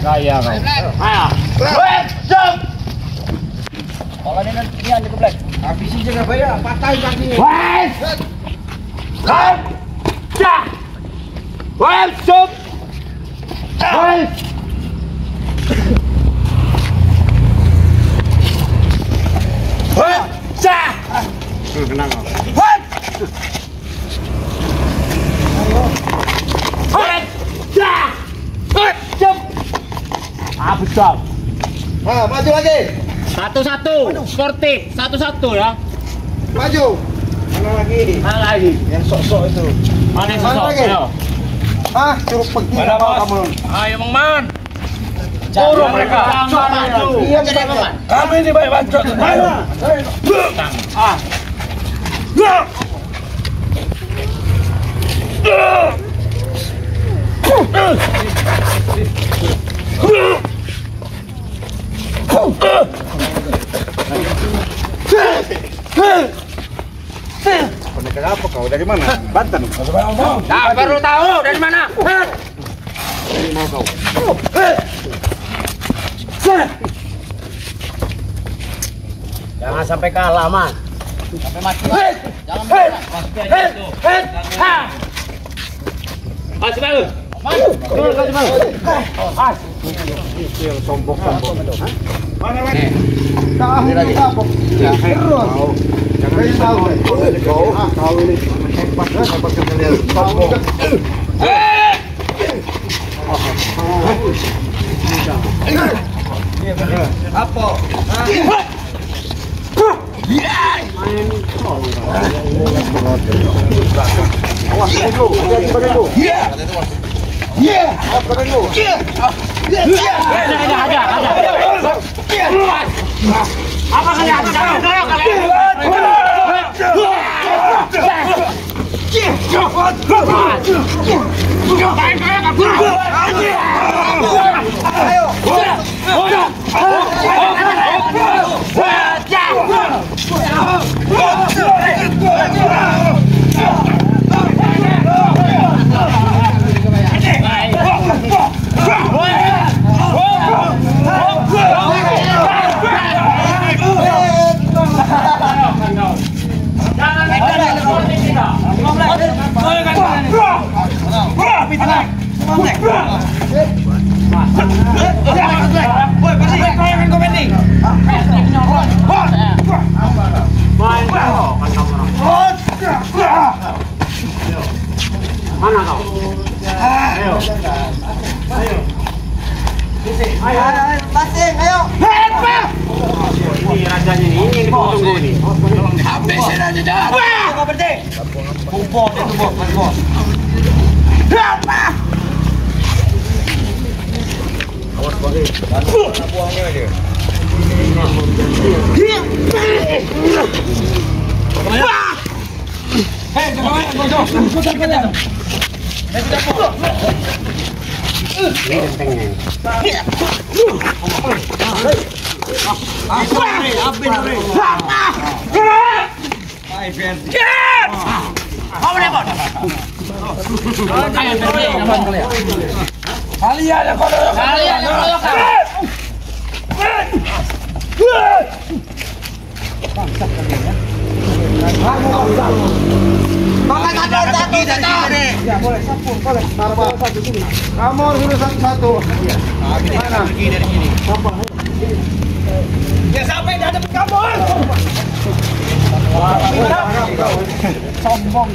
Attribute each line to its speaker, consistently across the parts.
Speaker 1: Gaya kau. Ayo. Stop. Kalau ini nanti Black. Habisin juga bayar, patahin kakinya. Wes. Stop. Dah. Wes, stop. Wes. Wes. Dah. Tenang kau. Wes. Wes. Dah. Wes. Stop. Betul.
Speaker 2: Maju lagi.
Speaker 1: Satu-satu, sportif, satu-satu ya.
Speaker 2: Maju. Mana lagi? Yang sok-sok itu.
Speaker 1: Mana yang sok-sok? Ayo.
Speaker 2: Cukup pergi.
Speaker 1: Mana kamu? Ayo Mang Man. Turun mereka.
Speaker 2: Diam saja.
Speaker 1: Kami ini baik bacot. Ayo.
Speaker 2: Pendekar apa kau? Dari mana? Banten.
Speaker 1: Nah, baru tahu dari mana?
Speaker 2: Dari mana kau?
Speaker 1: Jangan sampai kalah, Man. Sampai mati. Jangan masih baru. Turun kasih baru.
Speaker 2: Yang sombong-sombong. Mana lagi?
Speaker 1: Ini lagi.
Speaker 2: Terus. Jangan tahu. Kau ini hebat kalian. Sombong. Apa?
Speaker 1: Apa kalian? Mana kau? Ayo. Ayo.
Speaker 2: Passing, ayo.
Speaker 1: Ini rajanya ini yang ditunggu ini. Habisin aja dah. Kau berhenti. Kumpul itu bos. Awas balik. Buangnya aja. Hei, jangan bocor. Kalian yang keroyokan.
Speaker 2: Pakai satu. Ya boleh, satu, boleh. Taruh satu sini. Kamu harus satu. Mana?
Speaker 1: Pergi dari sini.
Speaker 2: Ya sampai di hadapan kamu. Sombong.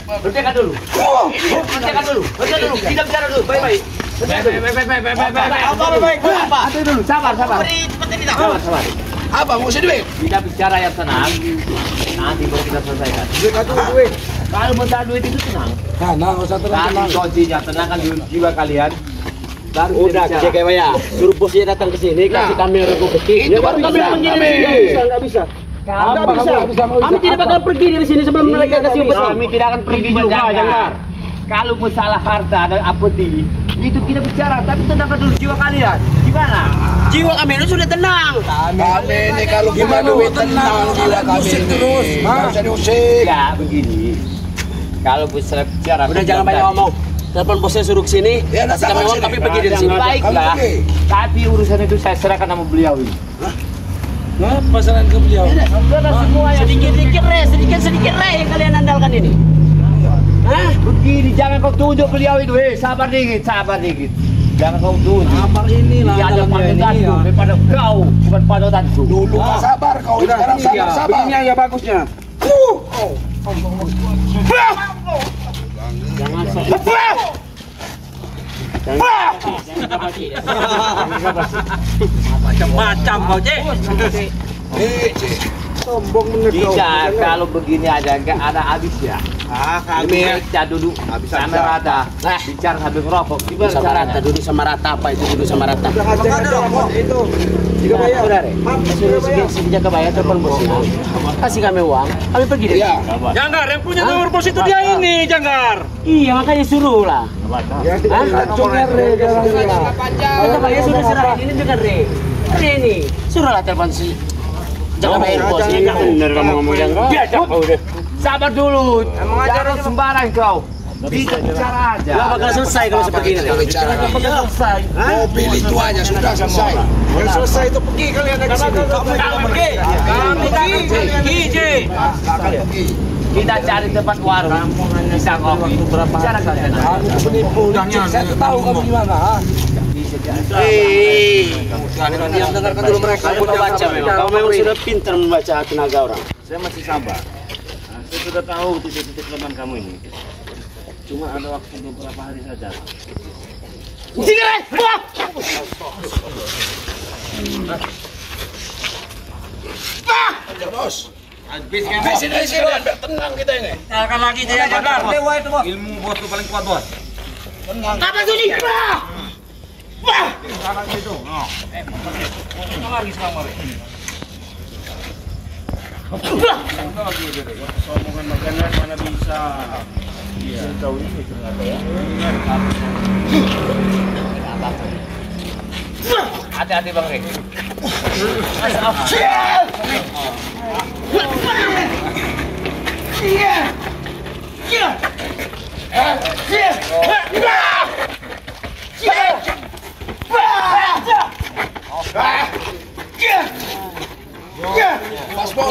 Speaker 1: Berhentikan dulu. Tidak bicara dulu. Baik-baik. Apa? Sabar. Sabar.
Speaker 2: Apa mau duit?
Speaker 1: Kita bicara yang tenang. Nanti baru kita selesaikan.
Speaker 2: Duit.
Speaker 1: Kalau minta duit itu tenang.
Speaker 2: Nah, usah
Speaker 1: Nanti kondisinya tenangkan jiwa kalian. Baru
Speaker 3: Udah, cek ya. Suruh bosnya datang ke sini, kasih kami rezeki.
Speaker 2: Itu baru kami
Speaker 3: Enggak bisa. Kami tidak bakal pergi dari sini sebelum mereka kasih obat.
Speaker 1: Kami tidak akan pergi juga, Jangkar. Kalau masalah harta dan apeti, itu kita bicara, tapi tenangkan dulu jiwa kalian.
Speaker 3: gimana? Jiwa kami ini sudah tenang.
Speaker 1: Kami ini kalau gimana tenang jiwa kami terus. Nggak usah diusik.
Speaker 3: Ya begini. Kalau bicara udah jangan banyak ngomong. Telepon bosnya suruh kesini.
Speaker 1: Ya,
Speaker 3: Kita ngomong tapi pergi dari sini. Baiklah. Tapi urusan itu saya serahkan sama beliau ini.
Speaker 2: Nah, pasaran ke beliau.
Speaker 3: Semua ya. Sedikit re yang kalian andalkan ini. Hah? Begini, jangan kau tunjuk beliau itu. Sabar dikit. Jangan kau tunjuk.
Speaker 2: Sabar inilah.
Speaker 3: Dia ada panutanku daripada kau, bukan panutanku.
Speaker 1: Dulu sabar kau, sekarang sabar.
Speaker 2: Begini aja bagusnya.
Speaker 3: Jangan
Speaker 2: Macam-macam kau, Cek. Sombong menegak.
Speaker 3: Tidak, kalau begini aja nggak ada habisnya. Kami baca duduk sama rata. Bicara sambil ngerokok. Gimana sama rata? Duduk sama rata apa itu? Duduk sama rata.
Speaker 2: Itu. Tiga bayar.
Speaker 3: Saudara, suruh jaga bayar telepon bosnya. Kasih kami uang, kami pergi deh.
Speaker 1: Iya.
Speaker 2: Janggar, yang punya nomor bos itu dia ini, Janggar.
Speaker 3: Iya, makanya suruh lah. Jaga bayar sudah serahin ini dengan Re. Re ini, suruhlah telepon si jaga bayar bos ini.
Speaker 2: Bener kamu ngomong Janggar.
Speaker 3: Sabar dulu. Jangan sembarang kau. Bicara aja. Gak bakal selesai kalau seperti ini. Gak bakal selesai.
Speaker 1: Mobil itu aja sudah selesai.
Speaker 2: Yang selesai itu pergi kalian dari sini.
Speaker 1: Pergi.
Speaker 3: Kita cari tempat warung. Bisa kopi. Bicara kalian.
Speaker 1: Saya tahu kamu gimana.
Speaker 3: Diam, dengarkan dulu mereka. Kamu baca memang. Kamu memang sudah pintar membaca tenaga orang.
Speaker 2: Saya masih sabar. Saya sudah tahu titik-titik kelemahan kamu ini. Cuma ada waktu beberapa hari saja.
Speaker 1: Bos. Habis dari sini biar tenang kita ini.
Speaker 2: Akan lagi dia Janggar. Ilmu bos itu paling kuat, Bos.
Speaker 1: Tenang.
Speaker 3: Apa sini?
Speaker 2: Sekarang itu. Lagi sekarang, sombongan makanan mana bisa. Iya. Tahu ini ternyata ya.
Speaker 3: Hati-hati Bang Rek.
Speaker 1: Pas bos.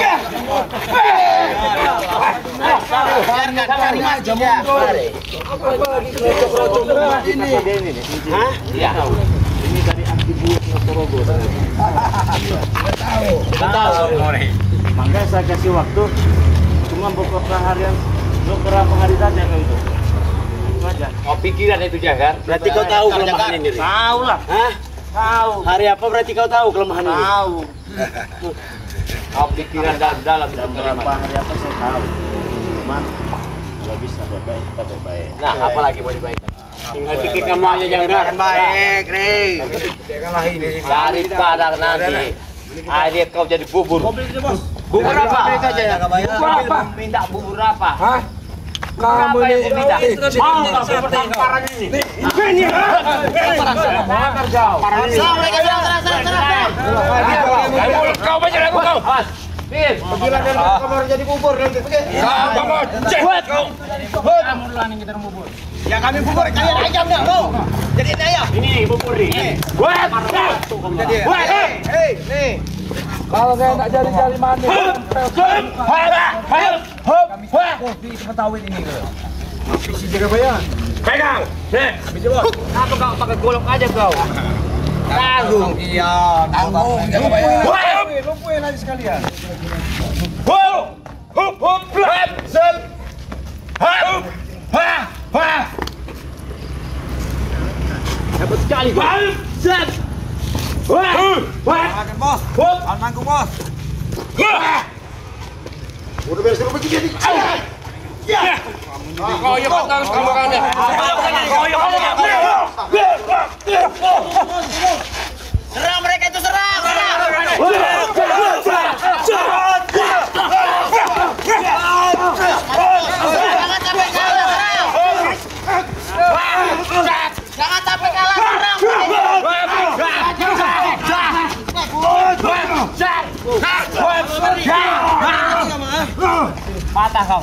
Speaker 3: Iya. Ini dari aktivitas Motorogo. Tahu. Makanya saya kasih waktu cuma beberapa hari saja kalau itu. Itu aja. Oh, pikiran itu Janggar. Berarti kau tahu kelemahan ini.
Speaker 2: Tahu lah.
Speaker 3: Hah? Tahu. Hari apa berarti kau tahu kelemahan ini?
Speaker 2: Tahu.
Speaker 3: Oh, pikiran dalam dan beberapa hari apa saya tahu. Cuman kalau bisa baik kita baik. Nah, apalagi mau dibaikkan? Tinggal bikin kamu aja Janggar.
Speaker 2: Baik, Rey.
Speaker 3: Daripada nanti akhirnya kau jadi bubur. Bubur apa? Bubur apa? Minta bubur apa?
Speaker 1: Hah?
Speaker 3: Kamu ini minta. Mau seperti tamparan ini. Ini. Bakar jauh. Kau banyak lagu kau. Pir, pergilah dari kamar jadi bubur nanti.
Speaker 1: Kamu cewek kau.
Speaker 3: Kamu duluan yang kita bubur.
Speaker 2: Ya kami bubur kalian ayam dah, lo. Jadi ayam.
Speaker 3: Ini bubur nih. Buat.
Speaker 2: Jadi. Hei, nih.
Speaker 1: Kalau saya nak cari-cari mandi.
Speaker 2: Kopi sepetawin ini lo. Visi jaga bayar.
Speaker 3: Pegang. Apa kau pakai golok aja kau?
Speaker 2: Tanggung. Iya.
Speaker 1: Tanggung jaga bayar.
Speaker 2: Lumpuhin aja sekalian.
Speaker 3: Hebat sekali. Set.
Speaker 2: Makan bos. Almangku bos.
Speaker 1: Udah beres dulu begini.
Speaker 3: Ya. Kau yang harus kamu kan.
Speaker 2: Serang mereka itu serang. Jangan sampai kalah serang. Jangan sampai kalah serang.
Speaker 3: Patah kau.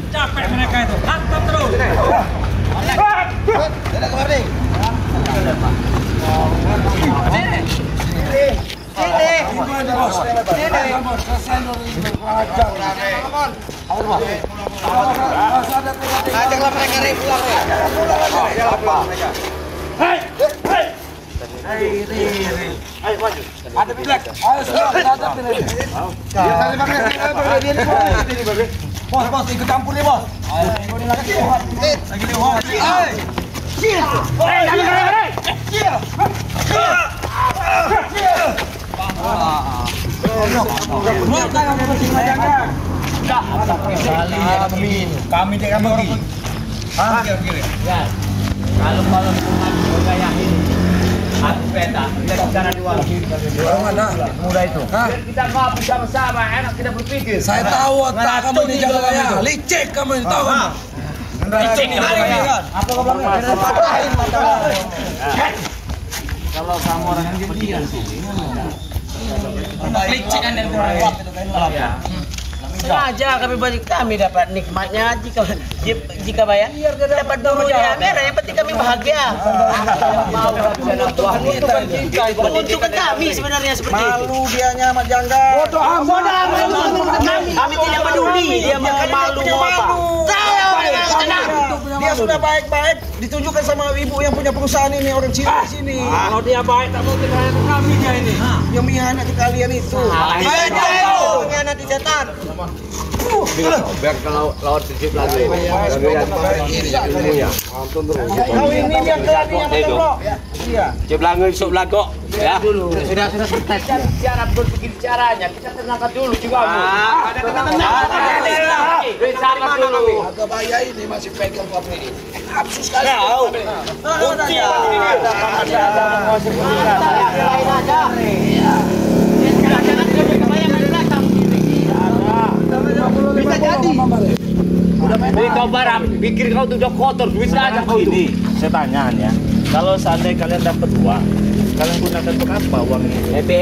Speaker 1: Capek mereka itu. Hantam terus.
Speaker 2: Tidak keluar deh. Ajaklah mereka pulang.
Speaker 3: Ayo maju.
Speaker 1: Ada bilek. Ayo semua ada bilek. Bos, ikut campur nih, Bos. Ayo, lagi lewat. Kami tidak pergi.
Speaker 3: Kalau malam kayak ini, aku peta, kita bicara di warung.
Speaker 1: Orang mana?
Speaker 3: Muda itu. Biar kita nggak bersama-sama, enak kita berpikir.
Speaker 1: Saya tahu otak kamu di jalan raya. Licik kamu ini tahu. Licik di jalan raya. Apa kau bilang?
Speaker 3: Kalau kamu orang yang berpikir sini,
Speaker 1: Licik kan dari orang luar itu kan.
Speaker 4: Sengaja kami dapat nikmatnya jika bayar dapat dulunya merah, yang penting kami bahagia. Menguntungkan kami sebenarnya seperti itu.
Speaker 2: Malu dianya sama jangga.
Speaker 4: Kami tidak peduli dia mau malu mau apa.
Speaker 2: Dia sudah baik-baik ditunjukkan sama ibu yang punya perusahaan ini, orang Cina di sini.
Speaker 1: Kalau dia baik tak mungkin kami dia ini.
Speaker 2: Yang mengkhianati kalian itu. Mengkhianati setan.
Speaker 3: biar kalau lawan sisip lagi.
Speaker 2: Kau ini yang kelani yang betul. Iya.
Speaker 3: Cip langun sok lago. Ya. Sudah cara berpikir caranya. Kita tenangkan dulu juga. Ada tenang. Bersama dulu.
Speaker 1: Agak bahaya ini masih pegang kopi ini. Absus sekali.
Speaker 2: Bisa jadi.
Speaker 3: Jadi kau barang, pikir kau tuh udah kotor, duit aja kau itu.
Speaker 5: Saya tanya ya, kalau seandainya kalian dapat uang, kalian gunakan untuk apa uang ini?
Speaker 3: Happy.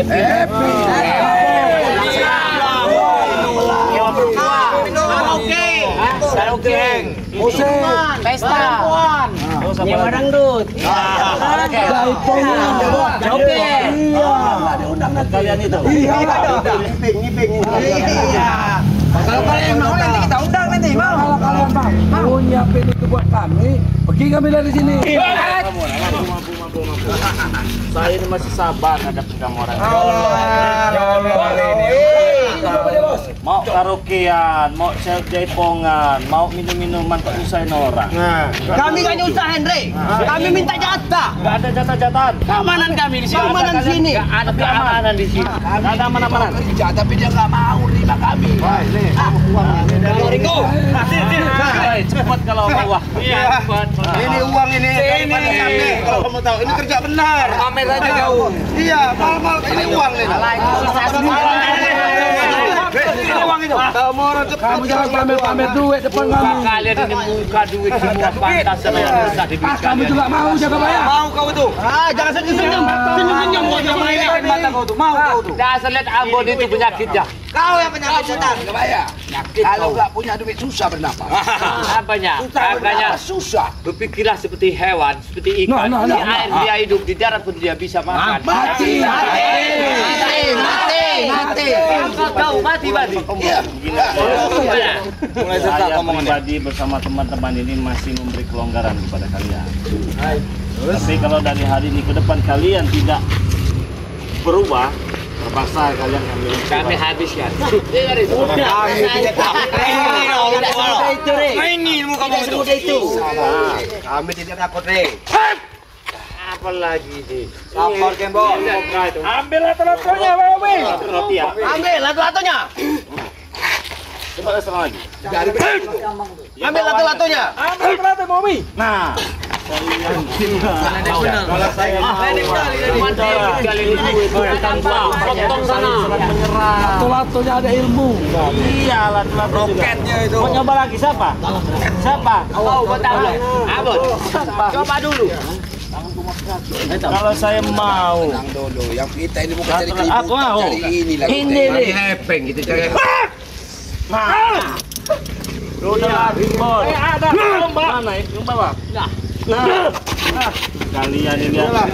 Speaker 3: Karaoke. Pesta. Nyewa dangdut. Joget.
Speaker 5: Kalian itu?
Speaker 2: Ngiping.
Speaker 1: Kalau kalian mau nanti kita undang nanti. Kalau kalian mau nyiapin itu buat kami, pergi kami dari sini.
Speaker 5: Saya ini masih sabar ngadepin kamu orang. Mau karaokean, mau jaipongan, mau minum-minuman tak nyusahin orang.
Speaker 4: Kami gak nyusah Henry. Kami minta jatah.
Speaker 5: Gak ada jatah-jatahan.
Speaker 4: Keamanan kami di sini. Keamanan di sini.
Speaker 5: Gak ada keamanan di sini. Gak ada aman-amanan.
Speaker 1: Tapi dia nggak mau terima kami.
Speaker 4: Ringo.
Speaker 5: Cepat kalau mau wah. Cepat.
Speaker 2: Ini uang ini. Kalau kamu tahu ini kerja benar.
Speaker 3: Pamer aja kau.
Speaker 2: Iya, mal ini uang ini. Ini uang itu.
Speaker 1: Kamu jangan pamer duit depan kami.
Speaker 3: Kalian ini muka duit semua pantas sama yang bisa dibikin.
Speaker 1: Kamu juga mau jaga bayar.
Speaker 2: Mau kau itu.
Speaker 4: Jangan senyum-senyum. Senyum-senyum mau
Speaker 2: Mau kau itu. Mau kau itu.
Speaker 3: Dasar lihat Ambon itu penyakitnya.
Speaker 4: Kau yang penyakit setan.
Speaker 1: Jaga bayar. Kalau nggak punya duit susah bernapas.
Speaker 3: Apanya? Makanya
Speaker 1: Susah.
Speaker 3: berpikirlah seperti hewan, seperti ikan. Di air dia hidup, di darat pun dia bisa makan.
Speaker 1: Mati.
Speaker 3: Kau mati.
Speaker 5: Saya pribadi bersama teman-teman ini masih memberi kelonggaran kepada kalian. Tapi kalau dari hari ini ke depan kalian tidak berubah, terpaksa kalian ambil.
Speaker 3: Kami habiskan.
Speaker 4: Ini muka semudah itu.
Speaker 2: Kami tidak takut deh.
Speaker 3: Apalagi sih?
Speaker 2: Lapor Kembo.
Speaker 5: Ambil lato-latonya, Bapak. Roti ya.
Speaker 4: Ambil lato-latonya.
Speaker 5: Coba serang lagi.
Speaker 4: Ambil lato-latonya.
Speaker 5: Nah, kalau saya
Speaker 3: potong sana.
Speaker 1: Lato-latonya ada ilmu.
Speaker 5: iya lato-lato
Speaker 2: Roketnya itu.
Speaker 5: Mau nyoba lagi siapa? Siapa?
Speaker 3: Kau betul. Abon. Coba dulu.
Speaker 5: Kalau saya mau.
Speaker 1: Dulu, yang kita ini bukan cari
Speaker 5: Aku mau.
Speaker 1: cari ini lagi.
Speaker 3: Ini nih. Hepeng gitu cari.
Speaker 5: Udah, bos. Ada mana yang bawa? Nah, kalian ini anak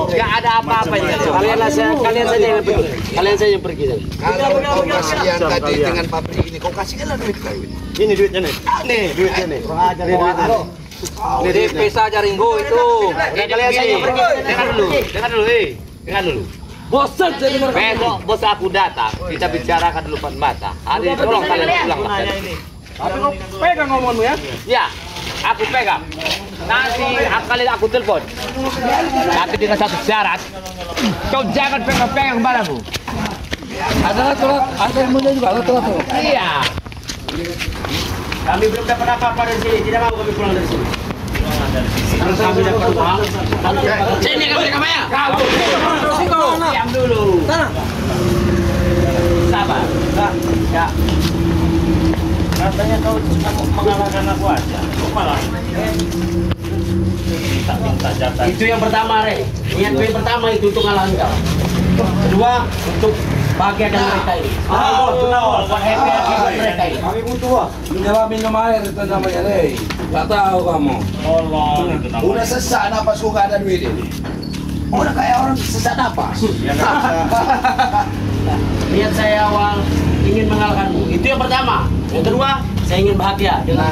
Speaker 4: Gak ada apa-apa ya. Kalian saja yang pergi. Kalian saja yang pergi.
Speaker 1: Kalau kau kasihan tadi dengan pabrik ini, kau kasihkanlah duit kau ini.
Speaker 2: Ini duitnya nih. Nih duitnya nih.
Speaker 1: Ini DP saja Ringo itu.
Speaker 4: Kalian saja yang pergi.
Speaker 3: Dengar dulu.
Speaker 1: Bosan saya dengar.
Speaker 3: Besok bos aku datang, kita bicarakan dulu depan mata. Hari tolong kalian pulang.
Speaker 5: Tapi kau pegang ngomongmu ya?
Speaker 3: Ya, aku pegang. Nanti kalian aku telepon. Tapi dengan satu syarat, kau jangan pegang-pegang barangku.
Speaker 1: Ada yang mulia juga, ada tuh.
Speaker 3: Iya.
Speaker 4: Kami belum dapat apa-apa dari sini. Tidak mau kami pulang dari sini. Kalau kami dapat uang, sini kami ya. Diam dulu. Sabar.
Speaker 3: Ya.
Speaker 5: Katanya kau mengalahkan aku aja. Kok malah minta jatah.
Speaker 4: Itu yang pertama, Re. Niatku yang pertama itu untuk ngalahin kau. Kedua, untuk bahagiakan mereka ini. Buat happy mereka ini.
Speaker 2: Kami butuh.
Speaker 1: Menyewa minum air itu namanya, Rey. Gak tahu kamu.
Speaker 5: Tolong itu namanya.
Speaker 1: Udah sesak napasku gak ada duit ini. Udah kayak orang sesak napas.
Speaker 4: Niat saya awal ingin mengalahkanmu. Itu yang pertama. Yang kedua, saya ingin bahagia dengan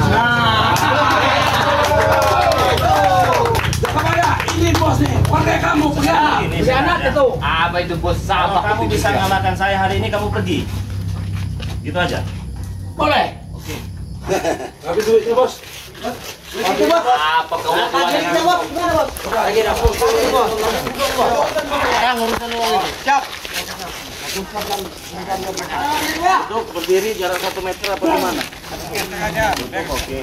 Speaker 1: Ini bos nih, pakai kamu pegang.
Speaker 4: anak itu.
Speaker 3: Apa itu bos
Speaker 5: Kalau
Speaker 3: sama?
Speaker 5: kamu bisa mengalahkan saya hari ini, kamu pergi. Gitu aja.
Speaker 4: Boleh.
Speaker 1: Habis duitnya bos.
Speaker 3: Apa kau
Speaker 5: Duk, berdiri jarak 1 meter apa gimana? Oke.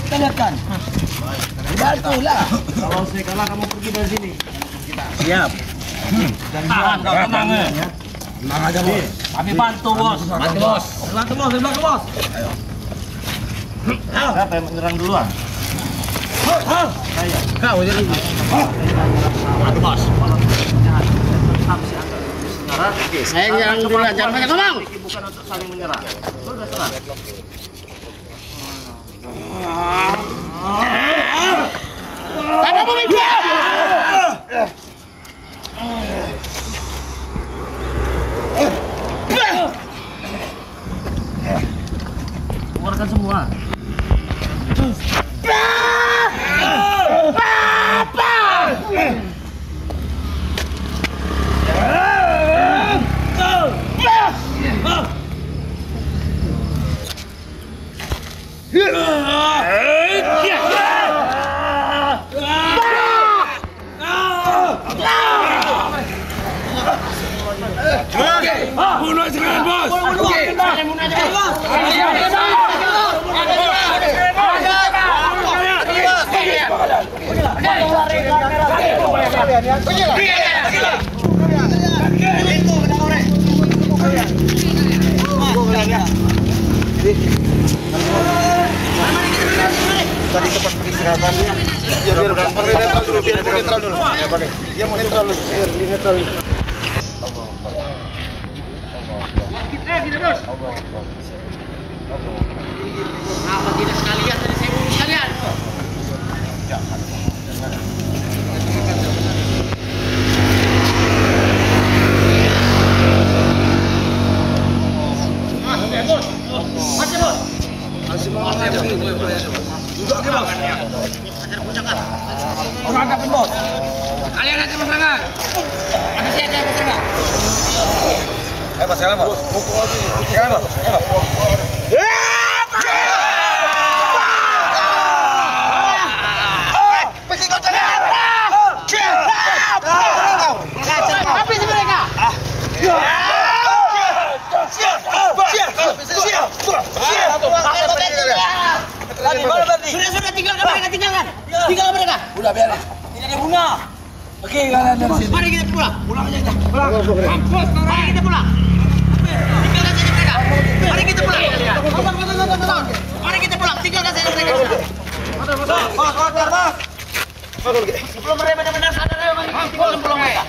Speaker 1: Kita lihatkan. Bantulah.
Speaker 5: Kalau saya kalah, kamu pergi dari sini.
Speaker 4: Tahan kau tenang ya.
Speaker 1: Tenang aja bos.
Speaker 4: Kami bantu bos. Bantu bos. Bantu bos. Bantu bos.
Speaker 5: Siapa yang menyerang duluan?
Speaker 4: Kau jadi. Bantu bos. Saya yang duluan. Jangan banyak ngomong.
Speaker 5: Bukan untuk saling menyerang. Sudah serang.
Speaker 4: Apa mau bicara?
Speaker 5: Keluarkan semua.
Speaker 1: Bunuh sekarang bos.
Speaker 2: Tadi tempat peristirahatannya. Biar netral dulu, biar netral dulu. Ya, pakai. Dia mau netral dulu, biar netral dulu.
Speaker 4: Apa tidak sekalian tadi saya bunuh sekalian? Kalian aja masyarakat. Ada siapa yang masyarakat?
Speaker 2: Mas, jalan, Mas. Pukul lagi. Jalan, Mas.
Speaker 4: Habis mereka. Sudah tinggalkan mereka, tinggalkan mereka.
Speaker 1: Udah biarin.
Speaker 4: Tidak ada guna.
Speaker 1: Oke, kalian dari sini.
Speaker 4: Mari kita pulang. Pulang aja kita. Mari kita pulang. Tinggalkan saja mereka. Mari kita pulang. Mari kita pulang. Tinggalkan saja mereka. Sebelum mereka benar-benar sadar. Tinggal pulang mereka.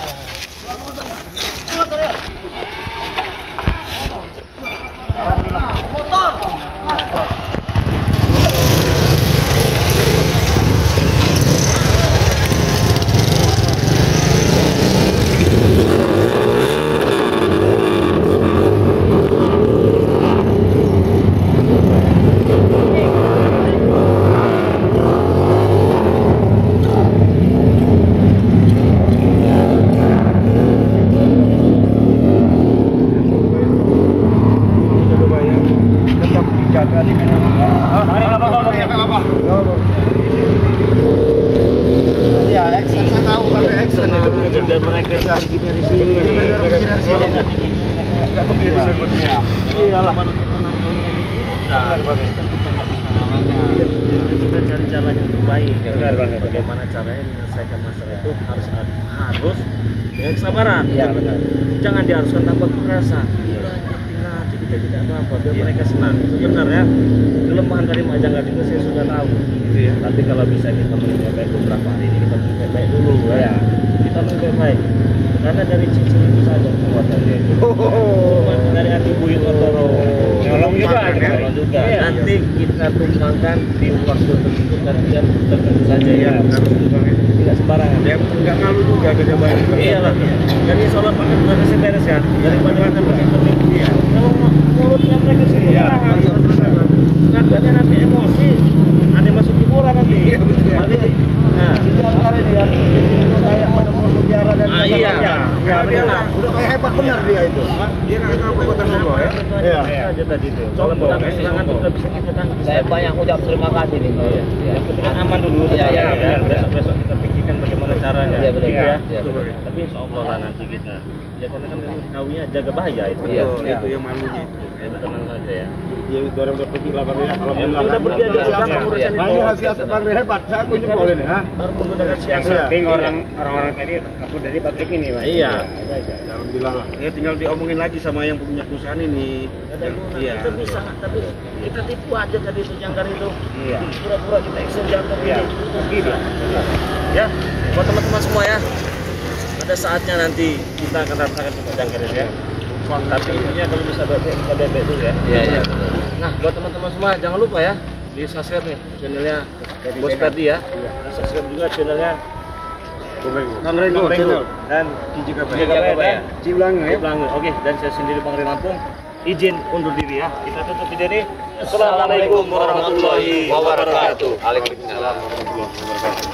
Speaker 2: Ya, action saya tahu kan action itu.
Speaker 5: Dan mereka dari sini.
Speaker 2: Enggak begitu sebutnya.
Speaker 5: Iyalah. Kita cari cara yang terbaik. Bagaimana caranya menyelesaikan masalah itu harus dengan kesabaran. Iya benar. Jangan diharuskan tanpa kekerasan. Nanti kita tidak apa-apa biar mereka senang. Itu benar ya. Kelemahan dari Majangga juga saya sudah tahu. Tapi kalau bisa kita baik beberapa hari ini kita baik dulu ya. Kita baik. Karena dari cincin itu saja kekuatannya itu. Dari hati Buyut Otoro. Nolong juga. Nanti kita tumbangkan di waktu tersebut dan dia tertentu saja ya. Tidak sembarangan. Dia nggak malu juga kerja banyak. Iyalah. Jadi sholat pakai beres beres ya. Daripada kita pakai berlebih dia. Kalau mulutnya mereka sih. Katanya nanti emosi. Ada masuk hiburan nanti. Nah, itu antara dia kayak pada mau biara dan iya. Ya, benar.
Speaker 2: Udah kayak hebat benar dia itu.
Speaker 5: Dia nggak tahu kekuatan Lombok ya. Iya. Aja tadi itu. Soal serangan itu bisa kita tangkap.
Speaker 3: Saya banyak ucap terima kasih nih.
Speaker 5: Yang penting aman dulu.
Speaker 3: Iya.
Speaker 5: Besok kita pikirkan bagaimana caranya.
Speaker 3: Iya betul.
Speaker 5: Iya.
Speaker 3: Iya.
Speaker 5: Tapi insya Allah lah nanti kita. Ya karena kan kawinnya jaga bahaya itu.
Speaker 3: Iya.
Speaker 5: Itu yang malunya. Ya tenang saja ya. Dia orang berpikir lah kalau udah pergi aja sekarang urusan itu.
Speaker 2: Banyak hasil paling hebat. Saya punya boleh nih, ha?
Speaker 5: Harus menggunakan siasat. Orang-orang tadi aku dari pabrik ini, Pak. Iya.
Speaker 2: Alhamdulillah lah.
Speaker 5: Ya tinggal diomongin lagi sama yang punya perusahaan ini. Iya.
Speaker 3: Kita bisa, tapi kita tipu aja tadi itu jangkar itu.
Speaker 5: Iya.
Speaker 3: Pura-pura kita action jangkar
Speaker 5: Iya.
Speaker 3: ini.
Speaker 5: Gitu. Ya, buat teman-teman semua ya. Pada saatnya nanti kita akan rasakan kita jangkar ya. Tapi intinya kalau bisa kita bebek dulu ya.
Speaker 3: Iya.
Speaker 5: Nah, buat teman-teman semua jangan lupa ya di subscribe nih channelnya Bos Ferdi ya. Dan subscribe juga channelnya Bang Rego dan Cici Kapaya dan
Speaker 2: Ciulangi ya.
Speaker 5: Oke, dan saya sendiri Bang Ren Lampung izin undur diri ya. Kita tutup video ini. Assalamualaikum warahmatullahi wabarakatuh.
Speaker 3: Waalaikumsalam warahmatullahi wabarakatuh.